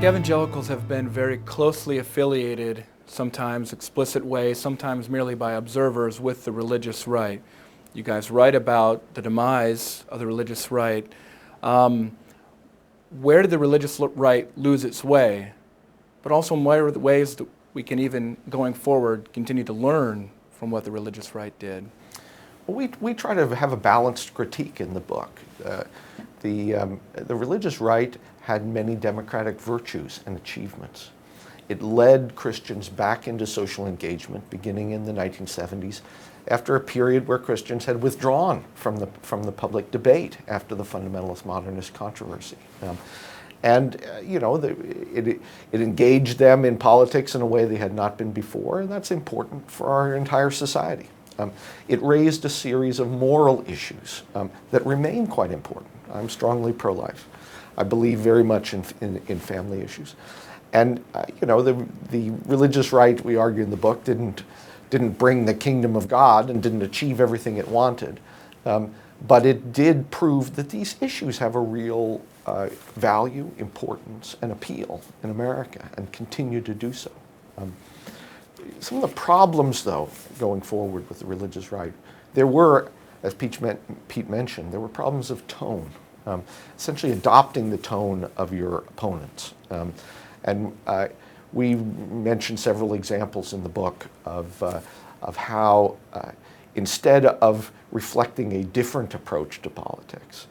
Evangelicals have been very closely affiliated, sometimes explicit ways, sometimes merely by observers, with the religious right. You guys write about the demise of the religious right. Where did the religious right lose its way? But also, what are the ways that we can even, going forward, continue to learn from what the religious right did? Well, we try to have a balanced critique in the book. The religious right had many democratic virtues and achievements. It led Christians back into social engagement beginning in the 1970s after a period where Christians had withdrawn from the public debate after the fundamentalist modernist controversy. It engaged them in politics in a way they had not been before, and that's important for our entire society. It raised a series of moral issues that remain quite important. I'm strongly pro-life. I believe very much in family issues. And the religious right, we argue in the book, didn't bring the kingdom of God and didn't achieve everything it wanted. But it did prove that these issues have a real value, importance, and appeal in America and continue to do so. Some of the problems, though, going forward with the religious right, there were, as Pete mentioned, there were problems of tone, essentially adopting the tone of your opponents. We mentioned several examples in the book of how, instead of reflecting a different approach to politics,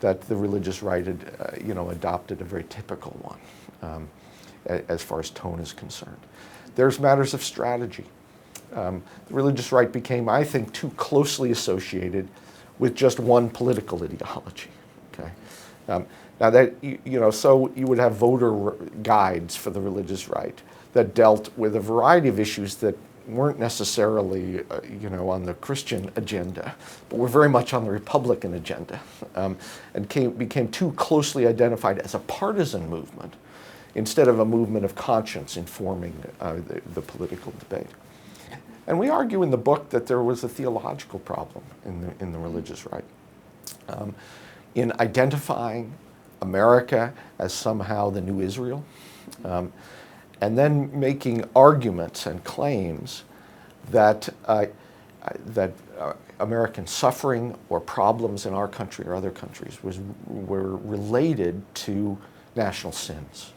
that the religious right had, adopted a very typical one as far as tone is concerned. There's matters of strategy. The religious right became, I think, too closely associated with just one political ideology. Okay, now that so you would have voter guides for the religious right that dealt with a variety of issues that weren't necessarily, on the Christian agenda, but were very much on the Republican agenda, and became too closely identified as a partisan movement instead of a movement of conscience informing the political debate. And we argue in the book that there was a theological problem in the religious right, in identifying America as somehow the new Israel, and then making arguments and claims that American suffering or problems in our country or other countries were related to national sins.